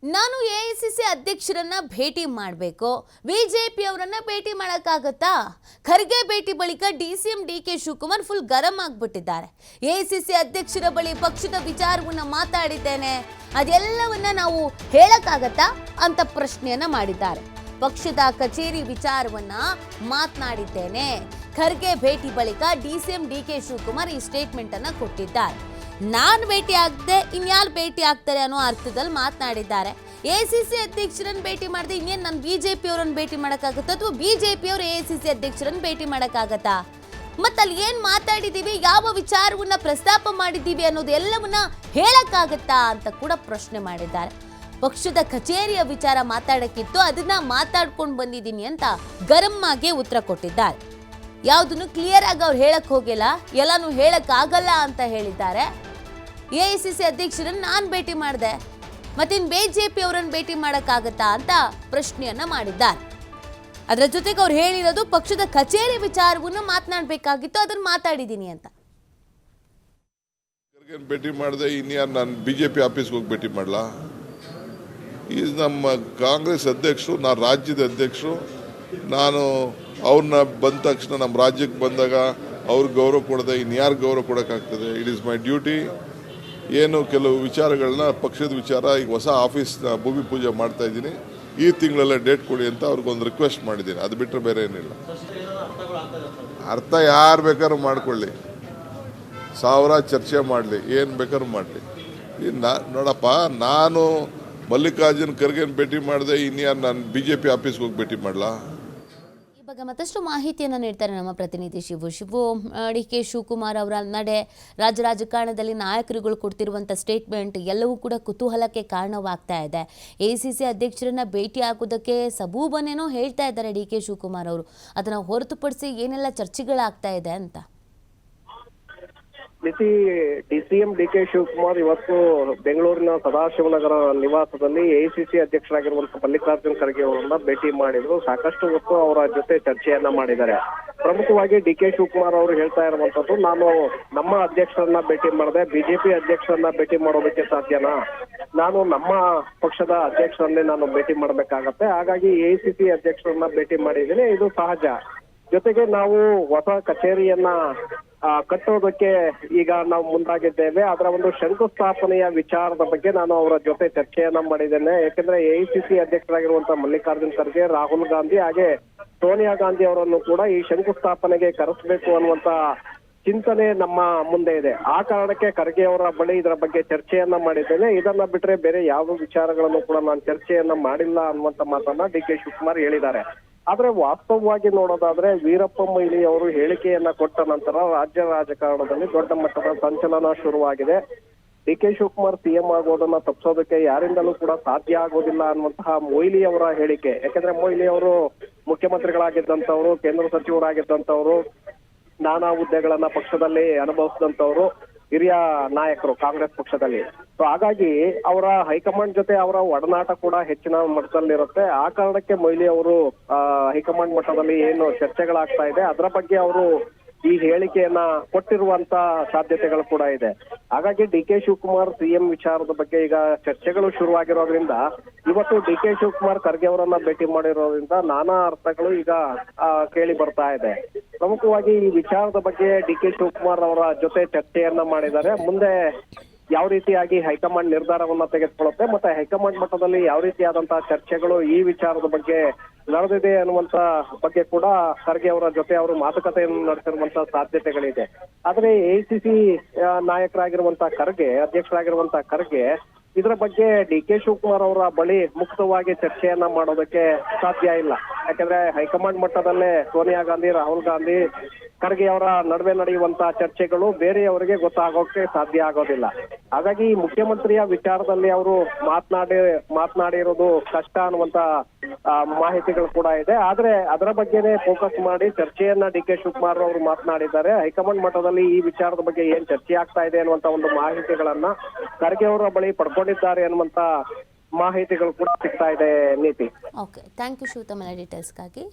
ನಾನು ಎಐಸಿಸಿ ಅಧ್ಯಕ್ಷರನ್ನ ಭೇಟಿ ಮಾಡಬೇಕು, ಬಿಜೆಪಿಯವರನ್ನ ಭೇಟಿ ಮಾಡೋಕ್ಕಾಗತ್ತಾ? ಖರ್ಗೆ ಭೇಟಿ ಬಳಿಕ ಡಿಸಿಎಂ ಡಿಕೆ ಶಿವಕುಮಾರ್ ಫುಲ್ ಗರಂ ಆಗಿಬಿಟ್ಟಿದ್ದಾರೆ. ಎಐಸಿಸಿ ಅಧ್ಯಕ್ಷರ ಬಳಿ ಪಕ್ಷದ ವಿಚಾರವನ್ನ ಮಾತಾಡಿದ್ದೇನೆ, ಅದೆಲ್ಲವನ್ನ ನಾವು ಹೇಳಕ್ಕಾಗತ್ತಾ ಅಂತ ಪ್ರಶ್ನೆಯನ್ನ ಮಾಡಿದ್ದಾರೆ. ಪಕ್ಷದ ಕಚೇರಿ ವಿಚಾರವನ್ನ ಮಾತನಾಡಿದ್ದೇನೆ. ಖರ್ಗೆ ಭೇಟಿ ಬಳಿಕ ಡಿಸಿಎಂ ಡಿಕೆ ಶಿವಕುಮಾರ್ ಈ ಸ್ಟೇಟ್ಮೆಂಟ್ ಅನ್ನ ಕೊಟ್ಟಿದ್ದಾರೆ. ನಾನು ಭೇಟಿ ಆಗದೆ ಇನ್ಯಾರು ಭೇಟಿ ಆಗ್ತಾರೆ ಅನ್ನೋ ಅರ್ಥದಲ್ಲಿ ಮಾತನಾಡಿದ್ದಾರೆ. ಎಐಸಿಸಿ ಅಧ್ಯಕ್ಷರನ್ನು ಭೇಟಿ ಮಾಡದೆ ಇನ್ನೇನು ನಾನು ಬಿಜೆಪಿ ಅವರನ್ನು ಭೇಟಿ ಮಾಡೋಕ್ಕಾಗತ್ತಾ, ಅಥವಾ ಬಿಜೆಪಿ ಅವರು ಎಐಸಿಸಿ ಅಧ್ಯಕ್ಷರನ್ನು ಭೇಟಿ ಮಾಡೋಕ್ಕಾಗತ್ತಾ? ಮತ್ತೆ ಅಲ್ಲಿ ಏನು ಮಾತಾಡಿದ್ದೀವಿ, ಯಾವ ವಿಚಾರವನ್ನ ಪ್ರಸ್ತಾಪ ಮಾಡಿದ್ದೀವಿ ಅನ್ನೋದು ಎಲ್ಲವನ್ನ ಹೇಳಕ್ಕಾಗತ್ತಾ ಅಂತ ಕೂಡ ಪ್ರಶ್ನೆ ಮಾಡಿದ್ದಾರೆ. ಪಕ್ಷದ ಕಚೇರಿಯ ವಿಚಾರ ಮಾತಾಡಕ್ಕಿತ್ತು, ಅದನ್ನ ಮಾತಾಡ್ಕೊಂಡು ಬಂದಿದ್ದೀನಿ ಅಂತ ಗರಂ ಆಗಿ ಉತ್ತರ ಕೊಟ್ಟಿದ್ದಾರೆ. ಯಾವುದನ್ನು ಕ್ಲಿಯರ್ ಆಗಿ ಅವ್ರು ಹೇಳಕ್ ಹೋಗಿಲ್ಲ, ಎಲ್ಲಾನು ಹೇಳಕ್ ಆಗಲ್ಲ ಅಂತ ಹೇಳಿದ್ದಾರೆ. ಎಐಸಿಸಿ ಅಧ್ಯಕ್ಷರನ್ನು ನಾನು ಭೇಟಿ ಮಾಡಿದೆ, ಮತ್ತಿನ್ ಬಿಜೆಪಿ ಅವರನ್ನು ಭೇಟಿ ಮಾಡಕ್ಕಾಗತ್ತಾ ಅಂತ ಪ್ರಶ್ನೆಯನ್ನ ಮಾಡಿದ್ದಾರೆ. ಅದರ ಜೊತೆಗೆ ಅವ್ರು ಹೇಳಿರೋದು ಪಕ್ಷದ ಕಚೇರಿ ವಿಚಾರವನ್ನು ಮಾತನಾಡಬೇಕಾಗಿತ್ತು, ಅದನ್ನ ಮಾತಾಡಿದ್ದೀನಿ ಅಂತ. ಭೇಟಿ ಮಾಡಿದೆ, ಇನ್ಯಾರು ನಾನು ಬಿಜೆಪಿ ಆಫೀಸ್ಗೆ ಹೋಗಿ ಭೇಟಿ ಮಾಡಲಾ? ಈ ನಮ್ಮ ಕಾಂಗ್ರೆಸ್ ಅಧ್ಯಕ್ಷರು, ನಾನು ರಾಜ್ಯದ ಅಧ್ಯಕ್ಷರು. ನಾನು ಅವ್ರನ್ನ ಬಂದ ತಕ್ಷಣ ನಮ್ಮ ರಾಜ್ಯಕ್ಕೆ ಬಂದಾಗ ಅವ್ರಿಗೆ ಗೌರವ ಕೊಡದೆ ಇನ್ಯಾರು ಗೌರವ ಕೊಡೋಕ್ಕಾಗ್ತದೆ? It is my duty. ಏನು ಕೆಲವು ವಿಚಾರಗಳನ್ನ, ಪಕ್ಷದ ವಿಚಾರ, ಈಗ ಹೊಸ ಆಫೀಸ್ನ ಭೂಮಿ ಪೂಜೆ ಮಾಡ್ತಾ ಇದ್ದೀನಿ, ಈ ತಿಂಗಳಲ್ಲೇ ಡೇಟ್ ಕೊಡಿ ಅಂತ ಅವ್ರಿಗೊಂದು ರಿಕ್ವೆಸ್ಟ್ ಮಾಡಿದ್ದೀನಿ. ಅದು ಬಿಟ್ಟರೆ ಬೇರೆ ಏನಿಲ್ಲ. ಅರ್ಥ ಯಾರು ಬೇಕಾದ್ರೂ ಮಾಡ್ಕೊಳ್ಳಿ, ಸಾವಿರ ಚರ್ಚೆ ಮಾಡಲಿ, ಏನು ಬೇಕಾದ್ರೂ ಮಾಡಲಿ. ನೋಡಪ್ಪ, ನಾನು ಮಲ್ಲಿಕಾರ್ಜುನ್ ಖರ್ಗೆನ ಭೇಟಿ ಮಾಡಿದೆ, ಇನ್ಯಾರು ನಾನು ಬಿಜೆಪಿ ಆಫೀಸ್ಗೆ ಹೋಗಿ ಭೇಟಿ ಮಾಡಲಾ? ಈ ಬಗ್ಗೆ ಮತ್ತಷ್ಟು ಮಾಹಿತಿಯನ್ನು ನೀಡ್ತಾರೆ ನಮ್ಮ ಪ್ರತಿನಿಧಿ ಶಿವು. ಡಿ ಕೆ ಶಿವಕುಮಾರ್ ಅವರ ನಡೆ, ರಾಜ್ಯ ರಾಜಕಾರಣದಲ್ಲಿ ನಾಯಕರುಗಳು ಕೊಡ್ತಿರುವಂಥ ಸ್ಟೇಟ್ಮೆಂಟ್ ಎಲ್ಲವೂ ಕೂಡ ಕುತೂಹಲಕ್ಕೆ ಕಾರಣವಾಗ್ತಾ ಇದೆ. ಎಐಸಿಸಿ ಅಧ್ಯಕ್ಷರನ್ನ ಭೇಟಿ ಆಗೋದಕ್ಕೆ ಸಬೂಬನೇನೋ ಹೇಳ್ತಾ ಇದ್ದಾರೆ ಡಿ ಕೆ ಶಿವಕುಮಾರ್ ಅವರು. ಅದನ್ನು ಹೊರತುಪಡಿಸಿ ಏನೆಲ್ಲ ಚರ್ಚೆಗಳಾಗ್ತಾ ಇದೆ ಅಂತ ಡಿಸಿಎಂ ಡಿಕೆ ಶಿವಕುಮಾರ್ ಇವತ್ತು ಬೆಂಗಳೂರಿನ ಸದಾಶಿವನಗರ ನಿವಾಸದಲ್ಲಿ ಎಐಸಿಸಿ ಅಧ್ಯಕ್ಷರಾಗಿರುವಂತಹ ಮಲ್ಲಿಕಾರ್ಜುನ್ ಖರ್ಗೆ ಅವರನ್ನ ಭೇಟಿ ಮಾಡಿದ್ರು. ಸಾಕಷ್ಟು ಹೊತ್ತು ಅವರ ಜೊತೆ ಚರ್ಚೆಯನ್ನ ಮಾಡಿದ್ದಾರೆ. ಪ್ರಮುಖವಾಗಿ ಡಿಕೆ ಶಿವಕುಮಾರ್ ಅವರು ಹೇಳ್ತಾ ಇರುವಂತದ್ದು, ನಾನು ನಮ್ಮ ಅಧ್ಯಕ್ಷರನ್ನ ಭೇಟಿ ಮಾಡಿದೆ, ಬಿಜೆಪಿ ಅಧ್ಯಕ್ಷರನ್ನ ಭೇಟಿ ಮಾಡೋದಕ್ಕೆ ಸಾಧ್ಯನಾ? ನಾನು ನಮ್ಮ ಪಕ್ಷದ ಅಧ್ಯಕ್ಷರನ್ನೇ ನಾನು ಭೇಟಿ ಮಾಡ್ಬೇಕಾಗತ್ತೆ, ಹಾಗಾಗಿ ಎಐಸಿಸಿ ಅಧ್ಯಕ್ಷರನ್ನ ಭೇಟಿ ಮಾಡಿದ್ದೀನಿ, ಇದು ಸಹಜ. ಜೊತೆಗೆ ನಾವು ಹೊಸ ಕಚೇರಿಯನ್ನ ಕಟ್ಟೋದಕ್ಕೆ ಈಗ ನಾವು ಮುಂದಾಗಿದ್ದೇವೆ. ಅದರ ಒಂದು ಶಂಕುಸ್ಥಾಪನೆಯ ವಿಚಾರದ ಬಗ್ಗೆ ನಾನು ಅವರ ಜೊತೆ ಚರ್ಚೆಯನ್ನ ಮಾಡಿದ್ದೇನೆ. ಯಾಕಂದ್ರೆ ಎಐಸಿಸಿ ಅಧ್ಯಕ್ಷರಾಗಿರುವಂತಹ ಮಲ್ಲಿಕಾರ್ಜುನ್ ಖರ್ಗೆ, ರಾಹುಲ್ ಗಾಂಧಿ ಹಾಗೆ ಸೋನಿಯಾ ಗಾಂಧಿ ಅವರನ್ನು ಕೂಡ ಈ ಶಂಕುಸ್ಥಾಪನೆಗೆ ಕರೆಸಬೇಕು ಅನ್ನುವಂತ ಚಿಂತನೆ ನಮ್ಮ ಮುಂದೆ ಇದೆ. ಆ ಕಾರಣಕ್ಕೆ ಖರ್ಗೆ ಅವರ ಬಳಿ ಇದರ ಬಗ್ಗೆ ಚರ್ಚೆಯನ್ನ ಮಾಡಿದ್ದೇನೆ. ಇದನ್ನ ಬಿಟ್ರೆ ಬೇರೆ ಯಾವ ವಿಚಾರಗಳನ್ನು ಕೂಡ ನಾನು ಚರ್ಚೆಯನ್ನ ಮಾಡಿಲ್ಲ ಅನ್ನುವಂತ ಮಾತನ್ನ ಡಿ ಕೆ ಶಿವಕುಮಾರ್ ಹೇಳಿದ್ದಾರೆ. ಆದ್ರೆ ವಾಸ್ತವವಾಗಿ ನೋಡೋದಾದ್ರೆ ವೀರಪ್ಪ ಮೊಯ್ಲಿ ಅವರು ಹೇಳಿಕೆಯನ್ನ ಕೊಟ್ಟ ನಂತರ ರಾಜ್ಯ ರಾಜಕಾರಣದಲ್ಲಿ ದೊಡ್ಡ ಮಟ್ಟದ ಸಂಚಲನ ಶುರುವಾಗಿದೆ. ಡಿ ಕೆ ಶಿವಕುಮಾರ್ ಸಿಎಂ ಆಗೋದನ್ನ ತಪ್ಪಿಸೋದಕ್ಕೆ ಯಾರಿಂದಲೂ ಕೂಡ ಸಾಧ್ಯ ಆಗೋದಿಲ್ಲ ಅನ್ನುವಂತಹ ಮೊಯ್ಲಿ ಅವರ ಹೇಳಿಕೆ. ಯಾಕಂದ್ರೆ ಮೊಯ್ಲಿ ಅವರು ಮುಖ್ಯಮಂತ್ರಿಗಳಾಗಿದ್ದಂತವ್ರು, ಕೇಂದ್ರ ಸಚಿವರಾಗಿದ್ದಂತವ್ರು, ನಾನಾ ಹುದ್ದೆಗಳನ್ನ ಪಕ್ಷದಲ್ಲಿ ಅನುಭವಿಸಿದಂತವ್ರು, ಹಿರಿಯ ನಾಯಕರು ಕಾಂಗ್ರೆಸ್ ಪಕ್ಷದಲ್ಲಿ. ಸೊ ಹಾಗಾಗಿ ಅವರ ಹೈಕಮಾಂಡ್ ಜೊತೆ ಅವರ ಒಡನಾಟ ಕೂಡ ಹೆಚ್ಚಿನ ಮಟ್ಟದಲ್ಲಿರುತ್ತೆ. ಆ ಕಾರಣಕ್ಕೆ ಮೊಯ್ಲಿ ಅವರು ಹೈಕಮಾಂಡ್ ಮಟ್ಟದಲ್ಲಿ ಏನು ಚರ್ಚೆಗಳಾಗ್ತಾ ಇದೆ ಅದರ ಬಗ್ಗೆ ಅವರು ಈ ಹೇಳಿಕೆಯನ್ನ ಕೊಟ್ಟಿರುವಂತ ಸಾಧ್ಯತೆಗಳು ಕೂಡ ಇದೆ. ಹಾಗಾಗಿ ಡಿ ಕೆ ಶಿವಕುಮಾರ್ ಸಿಎಂ ವಿಚಾರದ ಬಗ್ಗೆ ಈಗ ಚರ್ಚೆಗಳು ಶುರುವಾಗಿರೋದ್ರಿಂದ ಇವತ್ತು ಡಿ ಕೆ ಶಿವಕುಮಾರ್ ಖರ್ಗೆ ಅವರನ್ನ ಭೇಟಿ ಮಾಡಿರೋದ್ರಿಂದ ನಾನಾ ಅರ್ಥಗಳು ಈಗ ಕೇಳಿ ಬರ್ತಾ ಇದೆ. ಪ್ರಮುಖವಾಗಿ ಈ ವಿಚಾರದ ಬಗ್ಗೆ ಡಿ ಕೆ ಶಿವಕುಮಾರ್ ಅವರ ಜೊತೆ ಚರ್ಚೆಯನ್ನ ಮಾಡಿದ್ದಾರೆ. ಮುಂದೆ ಯಾವ ರೀತಿಯಾಗಿ ಹೈಕಮಾಂಡ್ ನಿರ್ಧಾರವನ್ನ ತೆಗೆದುಕೊಳ್ಳುತ್ತೆ, ಮತ್ತೆ ಹೈಕಮಾಂಡ್ ಮಟ್ಟದಲ್ಲಿ ಯಾವ ರೀತಿಯಾದಂತಹ ಚರ್ಚೆಗಳು ಈ ವಿಚಾರದ ಬಗ್ಗೆ ನಡೆದಿದೆ ಅನ್ನುವಂತ ಬಗ್ಗೆ ಕೂಡ ಖರ್ಗೆ ಅವರ ಜೊತೆ ಅವರು ಮಾತುಕತೆಯನ್ನು ನಡೆಸಿರುವಂತಹ ಸಾಧ್ಯತೆಗಳಿದೆ. ಆದ್ರೆ ಎಐಸಿಸಿ ನಾಯಕರಾಗಿರುವಂತಹ ಖರ್ಗೆ, ಅಧ್ಯಕ್ಷರಾಗಿರುವಂತಹ ಖರ್ಗೆ ಇದರ ಬಗ್ಗೆ ಡಿ ಕೆ ಶಿವಕುಮಾರ್ ಅವರ ಬಳಿ ಮುಕ್ತವಾಗಿ ಚರ್ಚೆಯನ್ನ ಮಾಡೋದಕ್ಕೆ ಸಾಧ್ಯ ಇಲ್ಲ. ಯಾಕಂದ್ರೆ ಹೈಕಮಾಂಡ್ ಮಟ್ಟದಲ್ಲೇ ಸೋನಿಯಾ ಗಾಂಧಿ, ರಾಹುಲ್ ಗಾಂಧಿ, ಖರ್ಗೆ ಅವರ ನಡುವೆ ನಡೆಯುವಂತಹ ಚರ್ಚೆಗಳು ಬೇರೆಯವರಿಗೆ ಗೊತ್ತಾಗೋಕೆ ಸಾಧ್ಯ ಆಗೋದಿಲ್ಲ. ಹಾಗಾಗಿ ಮುಖ್ಯಮಂತ್ರಿಯ ವಿಚಾರದಲ್ಲಿ ಅವರು ಮಾತನಾಡಿರೋದು ಕಷ್ಟ ಅನ್ನುವಂತ ಮಾಹಿತಿಗಳು ಕೂಡ ಇದೆ. ಆದ್ರೆ ಅದರ ಬಗ್ಗೆನೇ ಫೋಕಸ್ ಮಾಡಿ ಚರ್ಚೆಯನ್ನ ಡಿ ಕೆ ಶಿವಕುಮಾರ್ ಅವರು ಮಾತನಾಡಿದ್ದಾರೆ. ಹೈಕಮಾಂಡ್ ಮಟ್ಟದಲ್ಲಿ ಈ ವಿಚಾರದ ಬಗ್ಗೆ ಏನ್ ಚರ್ಚೆ ಆಗ್ತಾ ಇದೆ ಅನ್ನುವಂತ ಒಂದು ಮಾಹಿತಿಗಳನ್ನ ಖರ್ಗೆ ಅವರ ಬಳಿ ಪಡ್ಕೊಂಡಿದ್ದಾರೆ ಅನ್ನುವಂತ ಮಾಹಿತಿಗಳು ಕೂಡ ಸಿಗ್ತಾ ಇದೆ. ನೀತಿ. ಓಕೆ, ಥ್ಯಾಂಕ್ ಯು ಶಿವ, ತಮ್ಮ ಡೀಟೇಲ್ಸ್ಗಾಗಿ.